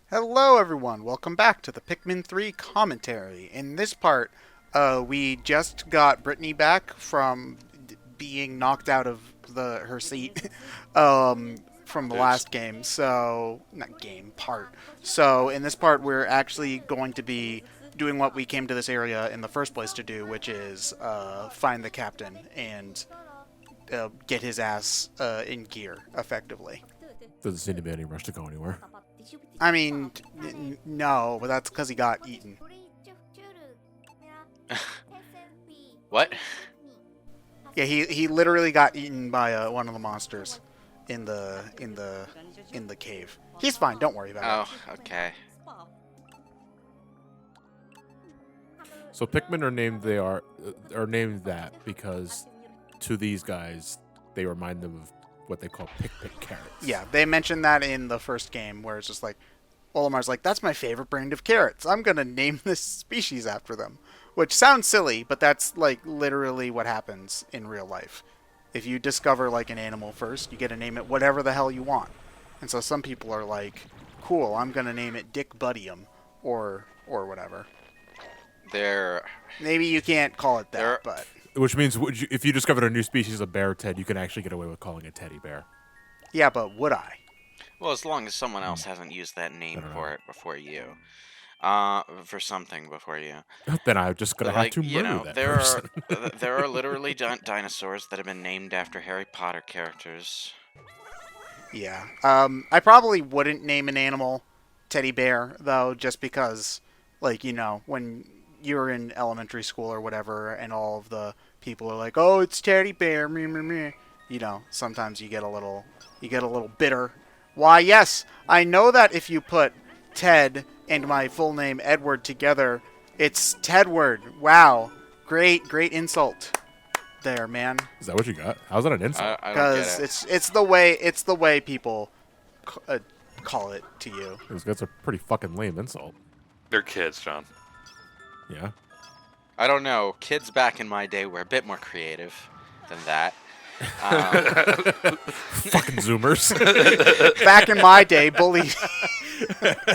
Hello, everyone. Welcome back to the Pikmin 3 commentary. In this part, we just got Brittany back from being knocked out of her seat from the Oops. last game. So, not game, part. So, in this part, we're actually going to be doing what we came to this area in the first place to do, which is find the captain and get his ass in gear, effectively. Doesn't seem to be any rush to go anywhere. I mean, no, but that's because he got eaten. What? Yeah, he literally got eaten by one of the monsters in the cave. He's fine. Don't worry about it. Oh, okay. So Pikmin are named that because to these guys they remind them of what they call pick carrots. Yeah, they mentioned that in the first game where it's just like Olimar's like, "That's my favorite brand of carrots. I'm gonna name this species after them," which sounds silly, but that's like literally what happens in real life. If you discover like an animal first, you get to name it whatever the hell you want. And so some people are like, "Cool, I'm gonna name it Dick Buddium," or whatever. There, Maybe you can't call it there. that, but Which means if you discovered a new species of bear, Ted, you can actually get away with calling it teddy bear. yeah, but would I? Well, as long as someone else Hmm. hasn't used that I name don't for know. it before you, for something before you. Then I'm just gonna have Like, to murder that there are person. there are literally dinosaurs that have been named after Harry Potter characters. Yeah. I probably wouldn't name an animal teddy bear though, just because, like, when you're in elementary school or whatever, and all of the people are like, "Oh, it's teddy bear," meh, meh, meh. Sometimes you get a little bitter. Why, yes, I know that if you put Ted and my full name Edward together, it's Tedward. Wow, great insult there, man. Is that what you got? How's that an insult? I don't get Because it. it's the way people call it to you. That's a pretty fucking lame insult. They're kids, John. Yeah. I don't know. Kids back in my day were a bit more creative than that. Um, Fucking zoomers. Back in my day, bullies.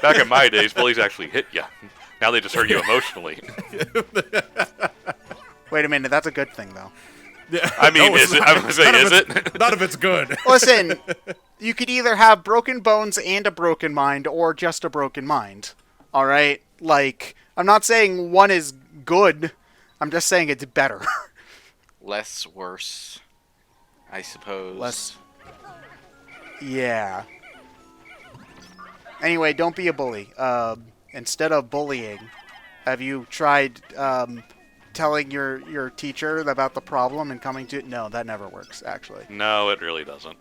Back in my days, bullies actually hit you. Now they just hurt you emotionally. Wait a minute, that's a good thing though. I mean, No, it's is it? not. I was gonna say, None of is it? None of it's good. Listen, you could either have broken bones and a broken mind, or just a broken mind. All right, like I'm not saying one is good. I'm just saying it's better. less worse, I suppose. Less. Yeah. Anyway, don't be a bully. Instead of bullying, have you tried telling your teacher about the problem and coming to it? No, that never works, actually. No, it really doesn't.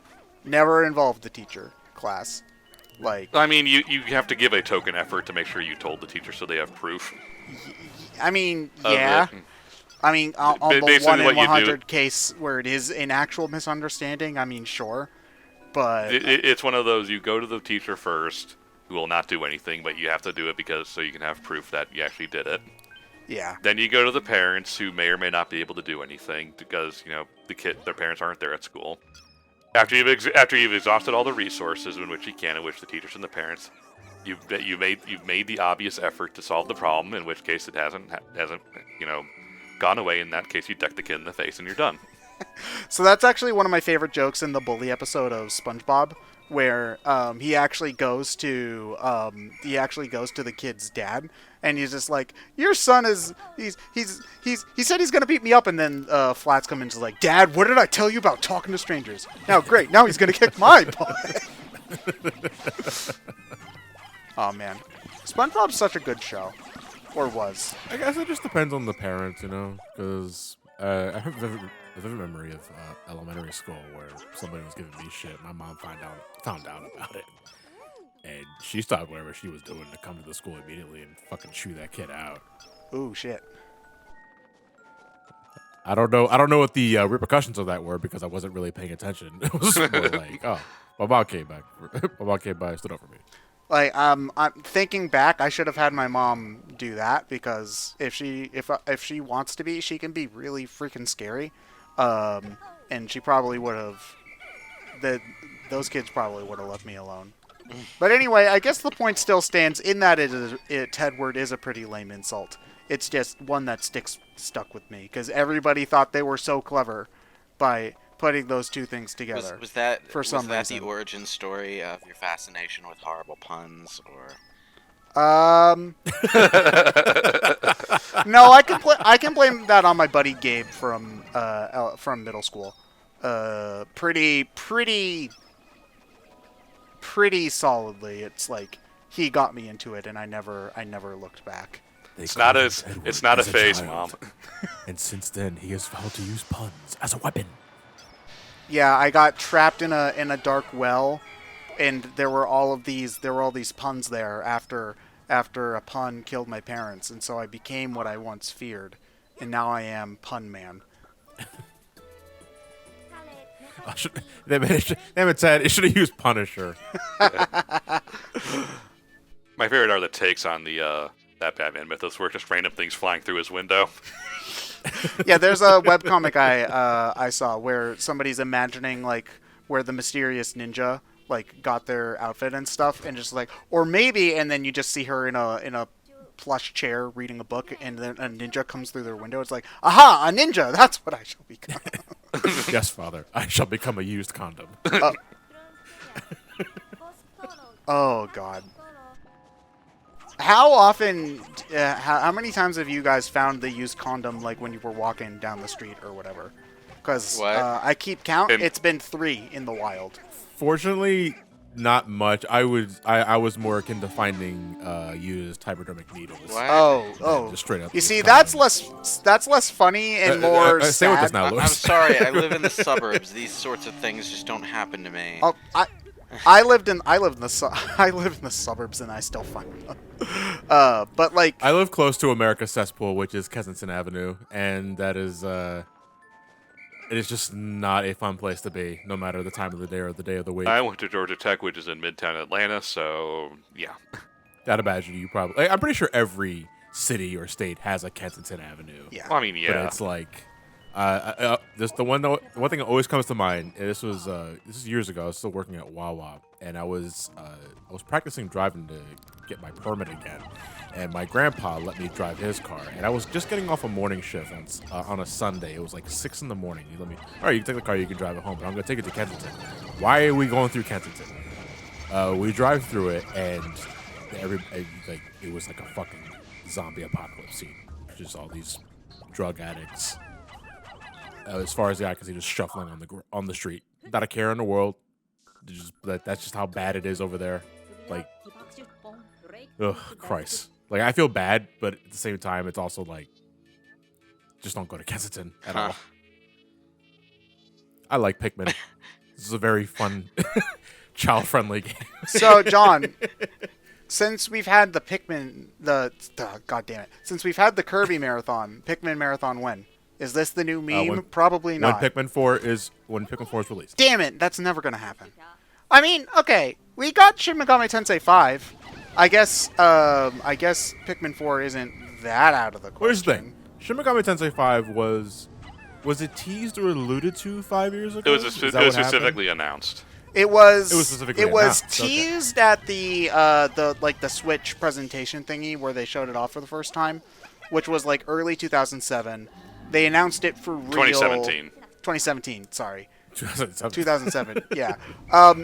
Never involved the teacher class. Like, I mean, you have to give a token effort to make sure you told the teacher so they have proof I mean, of yeah. it. I mean, on the Basically 1 in what you do- 100 case where it is an actual misunderstanding, I mean, sure. But, It's one of those, you go to the teacher first, who will not do anything, but you have to do it because so you can have proof that you actually did it. yeah. Then you go to the parents, who may or may not be able to do anything because their parents aren't there at school. After you've exhausted all the resources in which you can, in which the teachers and the parents, you've made the obvious effort to solve the problem. In which case it hasn't gone away. In that case, you deck the kid in the face and you're done. So that's actually one of my favorite jokes in the bully episode of SpongeBob, where he actually goes to the kid's dad, and he's just like, "Your son is he said he's gonna beat me up," and then Flats comes in and is like, "Dad, what did I tell you about talking to strangers? Now, great, now he's gonna kick my butt." Oh man, SpongeBob's such a good show, or was. I guess it just depends on the parents, because I have a vivid memory of elementary school where somebody was giving me shit. My mom found out about it, and she stopped whatever she was doing to come to the school immediately and fucking chew that kid out. Ooh shit. I don't know what the repercussions of that were because I wasn't really paying attention. It was more like, oh, my mom came back. My mom came by and stood up for me. Like, I'm thinking back, I should have had my mom do that because if she wants to be, she can be really freaking scary, and she probably would have. Those kids probably would have left me alone. But anyway, I guess the point still stands in that Tedward is a pretty lame insult. It's just one that stuck with me because everybody thought they were so clever by putting those two things together. Was that for some the reason. origin story of your fascination with horrible puns, or? No, I can blame that on my buddy Gabe from middle school. Pretty solidly. It's like he got me into it, and I never looked back. It's not a phase, Mom. And since then, he has vowed to use puns as a weapon. Yeah, I got trapped in a dark well, and there were all these puns there after a pun killed my parents, and so I became what I once feared, and now I am Pun Man. Damn it, Ted. It should have used Punisher. My favorite are the takes on the that Batman mythos where just random things flying through his window. Yeah, there's a webcomic I saw where somebody's imagining like where the mysterious ninja like got their outfit and stuff, and just like, or maybe, and then you just see her in a plush chair reading a book, and then a ninja comes through their window. It's like, aha, a ninja! That's what I shall become. Yes, Father. I shall become a used condom. Oh God. How often, how many times have you guys found the used condom, like when you were walking down the street or whatever? Because I keep count. It's been 3 in the wild. Fortunately, not much. I was more akin to finding used hypodermic needles. What? Oh. Just straight up. You see, that's less funny and more stay with sad. us now, Louis. I'm sorry. I live in the suburbs. These sorts of things just don't happen to me. Oh, I live in the suburbs, and I still find them. But like, I live close to America's cesspool, which is Kensington Avenue, and that is it is just not a fun place to be, no matter the time of the day or the day of the week. I went to Georgia Tech, which is in Midtown Atlanta, so yeah. I'd imagine you probably. I'm pretty sure every city or state has a Kensington Avenue. yeah. Well, I mean, yeah. But it's like, the one thing that always comes to mind. And this is years ago. I was still working at Wawa, and I was practicing driving to get my permit again. And my grandpa let me drive his car, and I was just getting off a morning shift on a Sunday. It was like 6 a.m. He let me, all right, you can take the car, you can drive it home, but I'm gonna take it to Kensington. Why are we going through Kensington? We drive through it, and it was like a fucking zombie apocalypse scene. Just all these drug addicts, as far as the eye can see, just shuffling on the street. Not a care in the world. That's just how bad it is over there. Like, ugh, Christ. Like, I feel bad, but at the same time, it's also like, just don't go to Kensington at all. I like Pikmin. This is a very fun, child-friendly game. So, John, since we've had the Pikmin, God damn it, since we've had the Kirby Marathon, Pikmin Marathon when? Is this the new meme? Probably not. When Pikmin 4 is released. Damn it, that's never gonna happen. I mean, okay, we got Shin Megami Tensei 5. I guess Pikmin 4 isn't that out of the question. Here's the thing. Shin Megami Tensei 5 was it teased or alluded to 5 years ago? It was specifically announced. It was specifically it was announced, okay. teased at the Switch presentation thingy where they showed it off for the first time, which was like early 2007. They announced it for real. 2017, sorry. 2007, yeah.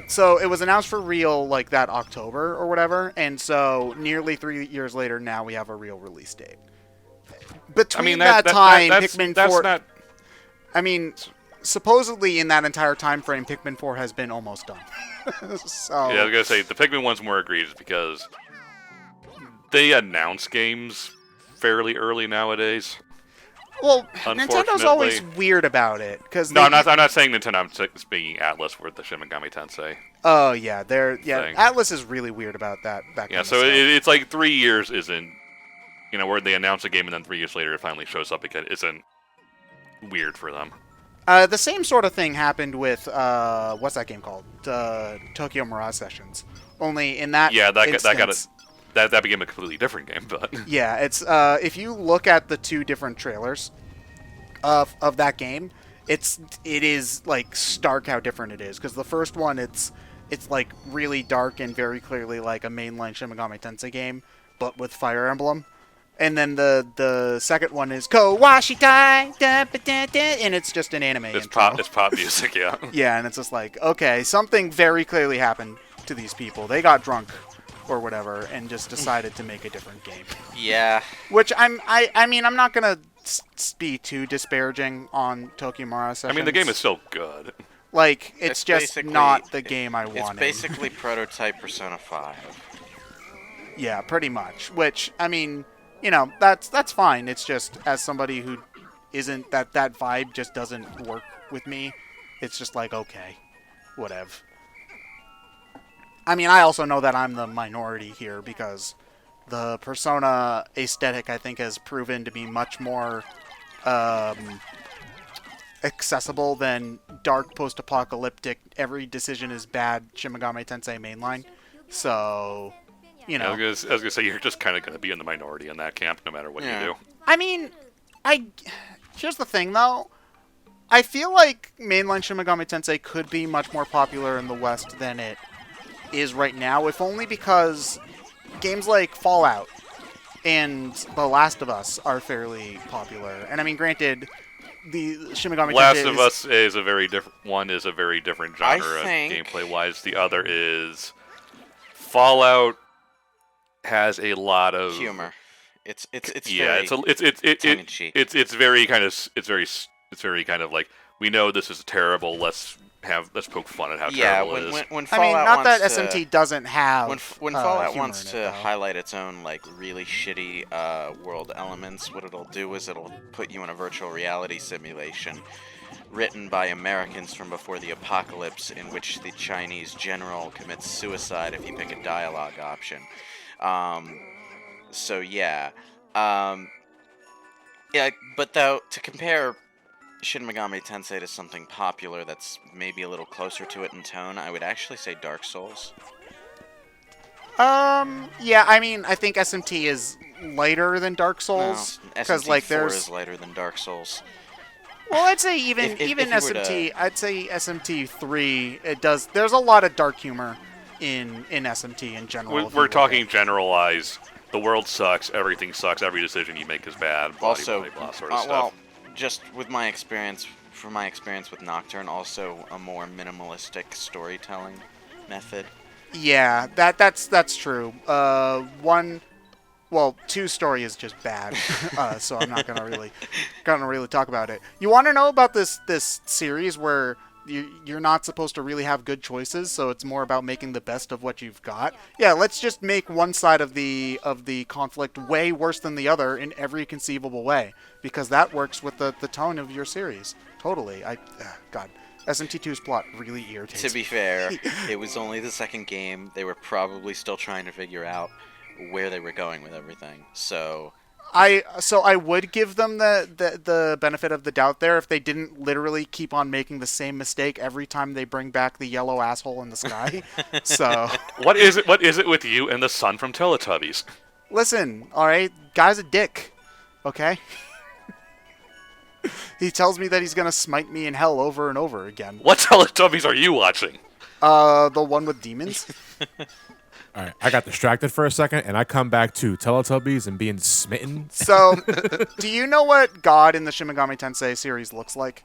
So it was announced for real like that October or whatever, and so nearly 3 years later, now we have a real release date. Between Pikmin 4. Not... I mean, supposedly in that entire time frame, Pikmin 4 has been almost done. So, yeah, I was gonna say the Pikmin one's more egregious because they announce games fairly early nowadays. Well, Nintendo's always weird about it because I'm not saying Nintendo. I'm speaking Atlas with the Shin Megami Tensei. Oh yeah, thing. Atlas is really weird about that. Yeah, so it's like 3 years isn't, where they announce a game and then 3 years later it finally shows up because it isn't weird for them. The same sort of thing happened with what's that game called? Tokyo Mirage Sessions. Only in that that became a completely different game, but yeah, it's if you look at the 2 different trailers of that game, it is like stark how different it is. Because the first one, it's like really dark and very clearly like a mainline Shin Megami Tensei game, but with Fire Emblem. And then the second one is Kowashitai, da, ba, da, da, and it's just an anime It's intro. pop music, yeah. Yeah, and it's just like, okay, something very clearly happened to these people. They got drunk or whatever and just decided to make a different game. Yeah. Which I mean, I'm not gonna be too disparaging on Tokimura Sessions. I mean, the game is still good. like it's just basically- not the game I It's wanted. basically prototype Persona 5. Yeah, pretty much. Which I mean, you know, that's fine. It's just as somebody who isn't that vibe just doesn't work with me. It's just like, okay, whatever. I mean, I also know that I'm the minority here because the Persona aesthetic, I think, has proven to be much more accessible than dark post-apocalyptic, every decision is bad Shin Megami Tensei mainline. So, you know. I was gonna say, you're just kind of gonna be in the minority in that camp, no matter what Yeah. you do. I mean, here's the thing, though. I feel like mainline Shin Megami Tensei could be much more popular in the West than it is right now, if only because games like Fallout and The Last of Us are fairly popular. And I mean, granted, the Shin Megami Last Tensei of Us is a very different. One is a very different I genre, think- gameplay-wise. The other is Fallout has a lot of Humor. It's yeah, very it's tongue-in-cheek. it's very kind of it's very kind of like, we know this is terrible. Let's poke fun at how yeah, terrible it is. when I Fallout mean, not that wants to, SMT doesn't have when Fallout humor wants in it, to though. highlight its own like really shitty world elements, what it'll do is it'll put you in a virtual reality simulation written by Americans from before the apocalypse, in which the Chinese general commits suicide if you pick a dialogue option. So yeah, yeah. But though, to compare Shin Megami Tensei to something popular that's maybe a little closer to it in tone, I would actually say Dark Souls. Yeah, I mean, I think SMT is lighter than Dark Souls No, because SMT like 4 there's is lighter than Dark Souls. well, I'd say even If even you were SMT, I'd say SMT 3 it does. There's a lot of dark humor in SMT in general. if you We're look talking at- generalized. The world sucks. Everything sucks. Every decision you make is bad. Blah, Also, blah, blah, sort of stuff. well, just with my experience, from my experience with Nocturne, also a more minimalistic storytelling method. Yeah, that's true. Two story is just bad, so I'm not gonna really talk about it. You want to know about this series where you're not supposed to really have good choices, so it's more about making the best of what you've got. Yeah, let's just make one side of the conflict way worse than the other in every conceivable way, because that works with the tone of your series. Totally. God, SMT2's plot really irritates To be me. fair, it was only the second game. They were probably still trying to figure out where they were going with everything. So I would give them the benefit of the doubt there if they didn't literally keep on making the same mistake every time they bring back the yellow asshole in the sky. So What is it? What is it with you and the son from Teletubbies? listen, all right, guy's a dick. Okay. He tells me that he's gonna smite me in hell over and over again. What Teletubbies are you watching? The one with demons. All right, I got distracted for a second, and I come back to Teletubbies and being smitten. So, do you know what God in the Shin Megami Tensei series looks like?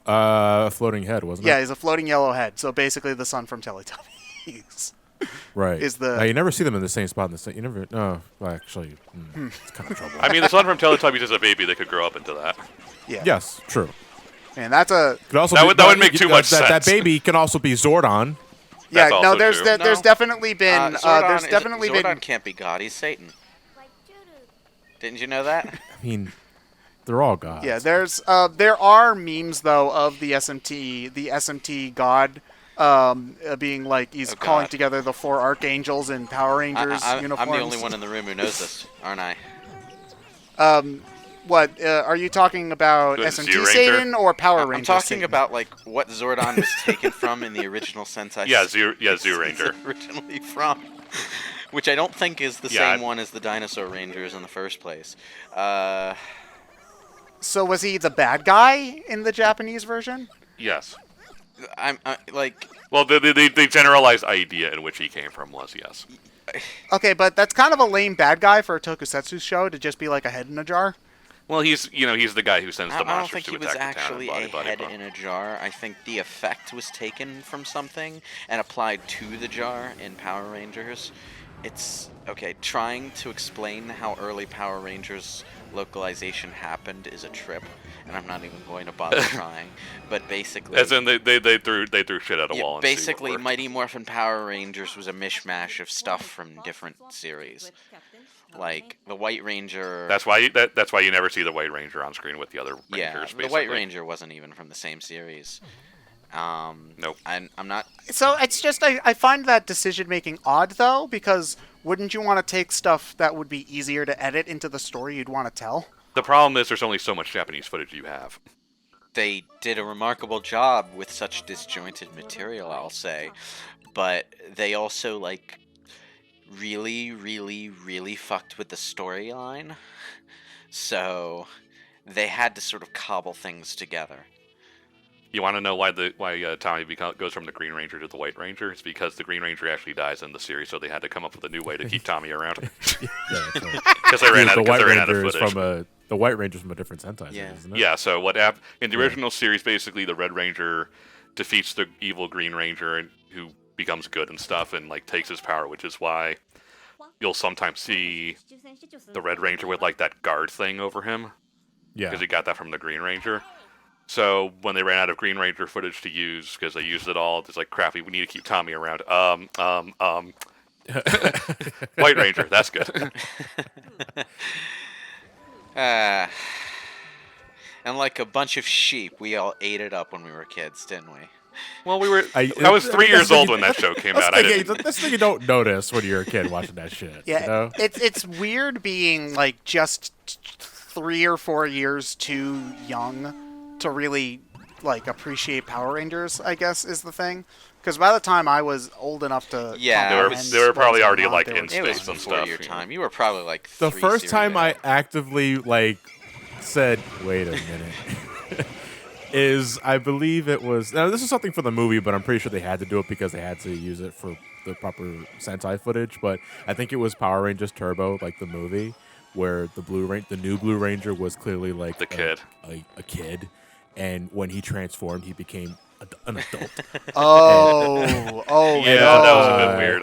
Floating head, wasn't Yeah, it? he's a floating yellow head. So basically, the son from Teletubbies. Right. is the- Now, you never see them in the same spot. You never. No, well, actually, it's kind of trouble. I mean, the son from Teletubbies is a baby that could grow up into that. Yeah. Yes, true. And that's a Could also That be- would- that would make too much that sense. baby can also be Zordon. yeah. That's No, also there's true. there's No. definitely been Zordon been can't be God. He's Satan. Didn't you know that? I mean, they're all gods. yeah. There are memes though of the SMT God being like he's Oh, calling God. together the 4 archangels in Power Rangers I'm uniforms. the only one in the room who knows this, aren't I? What are you talking about? The SMT Zeranger? Satan or Power I'm Rangers? talking Satan? about like what Zordon was taken from in the original Sentai. Yeah, Zoo Ranger. Originally from, which I don't think is the Yeah, same one as the Dinosaur Rangers in the first place. So was he the bad guy in the Japanese version? Yes. I'm like, Well, the generalized idea in which he came from was yes. Okay, but that's kind of a lame bad guy for a tokusatsu show to just be like a head in a jar. Well, he's the guy who sends the I don't monsters think to he was attack the town actually and a body head body. in a jar. I think the effect was taken from something and applied to the jar in Power Rangers. It's okay. Trying to explain how early Power Rangers localization happened is a trip, and I'm not even going to bother trying. But basically, As in, they threw shit at a wall. And basically, see what worked. Mighty Morphin Power Rangers was a mishmash of stuff from different series. Like the White Ranger. That's why you never see the White Ranger on screen with the other Rangers. Yeah, Basically. the White Ranger wasn't even from the same series. Nope. I'm not. So it's just I find that decision making odd though, because wouldn't you want to take stuff that would be easier to edit into the story you'd want to tell? The problem is there's only so much Japanese footage you have. They did a remarkable job with such disjointed material, I'll say, but they also like really, really, really fucked with the storyline. So they had to sort of cobble things together. You want to know why Tommy goes from the Green Ranger to the White Ranger? It's because the Green Ranger actually dies in the series, so they had to come up with a new way to keep Tommy around. Yeah, that's right. Because they ran the White out of Ranger is footage. the White Ranger's from a different Sentai, Yeah. isn't it? Yeah, so what happened in the original series, basically the Red Ranger defeats the evil Green Ranger and who becomes good and stuff and like takes his power, which is why you'll sometimes see the Red Ranger with like that guard thing over him Yeah. because he got that from the Green Ranger. So when they ran out of Green Ranger footage to use because they used it all, it's like crappy. We need to keep Tommy around. White Ranger, that's good. And like a bunch of sheep, we all ate it up when we were kids, didn't we? Well, I I was 3 years old when that show came out. That's the thing you don't notice when you're a kid watching that shit. Yeah, You know? it's weird being like just 3 or 4 years too young to really like appreciate Power Rangers, I guess is the thing. Because by the time I was old enough to Yeah, comprehend they were what probably was already going on, like they were in It space was just- and before stuff. your time. You were probably like The three first series time I ahead. actively like said, "Wait a minute," is I believe it was. Now this is something for the movie, but I'm pretty sure they had to do it because they had to use it for the proper Sentai footage. But I think it was Power Rangers Turbo, like the movie, where the new Blue Ranger was clearly like The kid. a kid, and when he transformed, he became an adult. Oh, Yeah, no. that was a bit weird.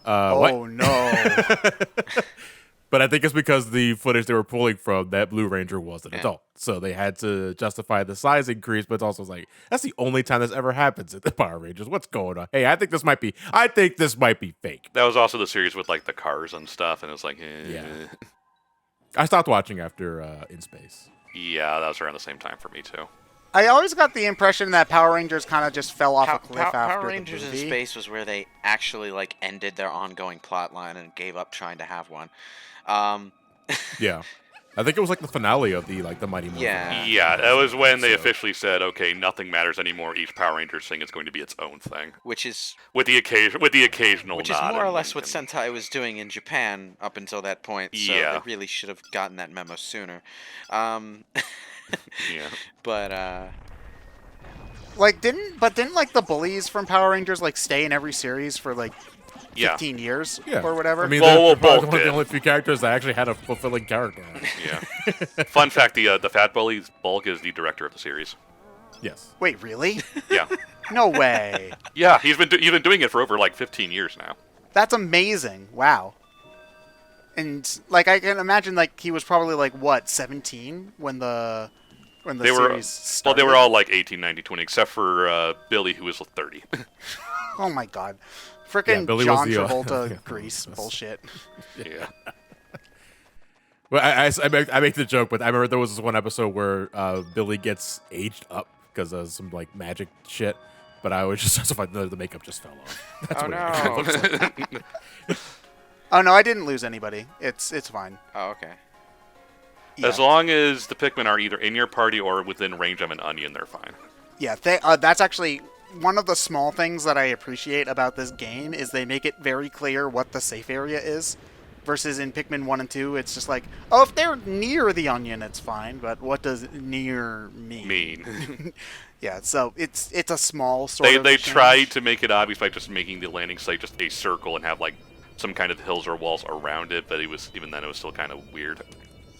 What? Oh no. But I think it's because the footage they were pulling from that Blue Ranger was an adult, so they had to justify the size increase. But it's also like that's the only time this ever happens in the Power Rangers. What's going on? Hey, I think this might be fake. That was also the series with like the cars and stuff, and it's like, Yeah. I stopped watching after In Space. Yeah, that was around the same time for me too. I always got the impression that Power Rangers kind of just fell off a cliff after Power the Rangers in movie. Space was where they actually like ended their ongoing plot line and gave up trying to have one. Yeah, I think it was like the finale of the Mighty Morphin. Yeah. Yeah, that was when they So- officially said, okay, nothing matters anymore. Each Power Ranger thing is going to be its own thing, which is with the occasional nod more or and less what link Sentai was doing in Japan up until that point. So Yeah. they really should have gotten that memo sooner. Yeah. But Didn't like the bullies from Power Rangers like stay in every series for like Yeah. 15 years Yeah, or whatever? I mean, Well, they're probably both one of the did. only few characters that actually had a fulfilling character. Yeah. Fun fact: the Fat Bully Bulk is the director of the series. Yes. Wait, really? Yeah. No way. Yeah, he's been doing it for over like 15 years now. That's amazing. Wow. And like I can imagine like he was probably like what, 17 when the They were series well, started? they were all like 18, 19, 20, except for Billy, who was 30. Oh my god. Yeah, Frickin' Billy was John the, Travolta yeah, Grease that's- bullshit. Yeah. Well, I make the joke, but I remember there was this one episode where Billy gets aged up because of some like magic shit. But I was just justified the makeup just fell off. That's oh what it looks like. no. Oh no, I didn't lose anybody. It's fine. Oh, okay. Yeah. As long as the Pikmin are either in your party or within range of an onion, they're fine. Yeah, that's actually one of the small things that I appreciate about this game is they make it very clear what the safe area is. Versus in Pikmin 1 and 2, it's just like, oh, if they're near the onion, it's fine, but what does near mean? Mean. Yeah, so it's a small sort of They change. tried to make it obvious by just making the landing site just a circle and have like some kind of hills or walls around it, but even then it was still kind of weird.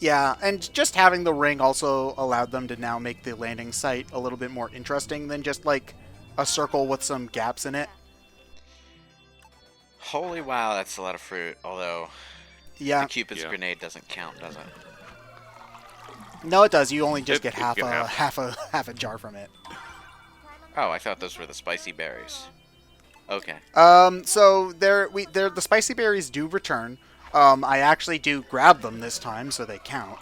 Yeah, and just having the ring also allowed them to now make the landing site a little bit more interesting than just like a circle with some gaps in it. Holy wow, that's a lot of fruit. Although Yeah, the Cupid's Yeah. grenade doesn't count, does it? no, it does. You only just get You half get half a jar from it. Oh, I thought those were the spicy berries. Okay. So the spicy berries do return. I actually do grab them this time, so they count.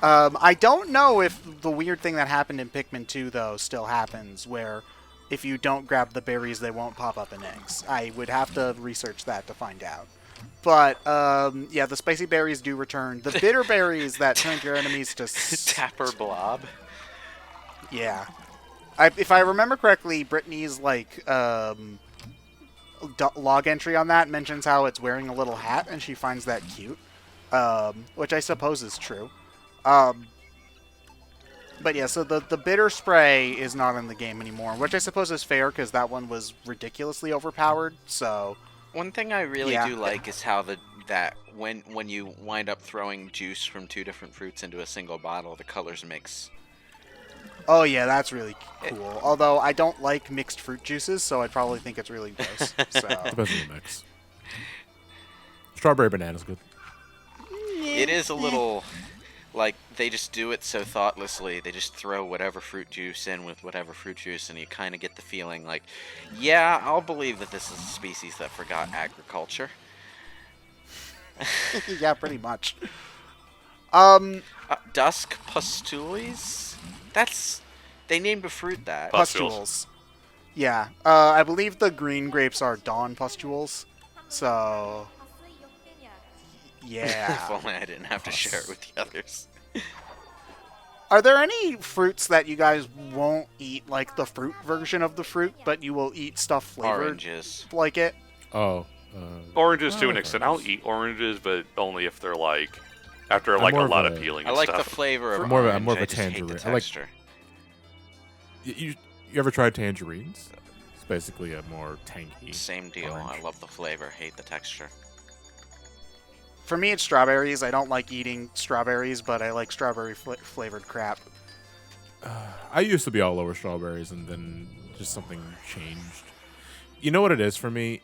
I don't know if the weird thing that happened in Pikmin 2 though still happens, where if you don't grab the berries, they won't pop up in eggs. I would have to research that to find out. But yeah, the spicy berries do return. The bitter berries that turn your enemies to Tapper blob. yeah. If I remember correctly, Brittany's like log entry on that mentions how it's wearing a little hat, and she finds that cute, which I suppose is true. But yeah, so the bitter spray is not in the game anymore, which I suppose is fair because that one was ridiculously overpowered. So One thing I really Yeah. do like is how that when you wind up throwing juice from two different fruits into a single bottle, the colors mix. oh yeah, that's really cool. Although I don't like mixed fruit juices, so I'd probably think it's really gross. So Depends on the mix. Strawberry banana's good. It is a little like they just do it so thoughtlessly. They just throw whatever fruit juice in with whatever fruit juice, and you kind of get the feeling like, yeah, I'll believe that this is a species that forgot agriculture. yeah, pretty much. Dusk pustules? They named a fruit that. Pustules. Yeah, I believe the green grapes are dawn pustules. So yeah. If only I didn't have to share it with the others. Are there any fruits that you guys won't eat, like the fruit version of the fruit, but you will eat stuff flavored Oranges. like it? Oh. Oranges to I an like extent. oranges. I'll eat oranges, but only if they're like after I'm like a more of lot a- of peeling I and like the stuff. flavor of More of a- orange. more of I a just hate the tangerine. I like- texture. You ever tried tangerines? It's basically a more tangy. Same deal. I orange. love the flavor, hate the texture. For me, it's strawberries. I don't like eating strawberries, but I like strawberry flavored crap. I used to be all over strawberries, and then just something changed. You know what it is for me?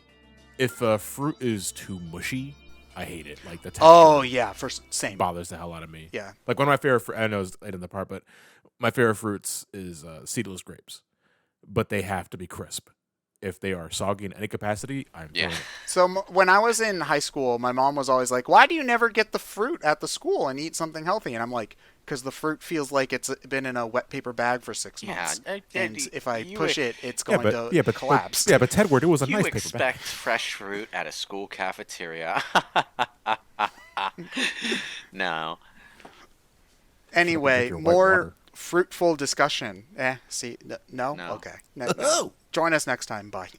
If a fruit is too mushy, I hate it. Like the texture Oh yeah, same. bothers the hell out of me. Yeah. Like one of my favorite. I know it's late in the part, but my favorite fruits is seedless grapes, but they have to be crisp. If they are soggy in any capacity, I'm Yeah. throwing it. So when I was in high school, my mom was always like, "Why do you never get the fruit at the school and eat something healthy?" And I'm like, "Because the fruit feels like it's been in a wet paper bag for 6 Yeah, months, I- and I- if I you push would- it, it's Yeah, going but to yeah, but collapse." yeah, but Tedward, it was a You nice paper expect bag. fresh fruit at a school cafeteria? No. Anyway, your white more water. fruitful discussion. See, no? No. Okay. No. Join us next time. Bye.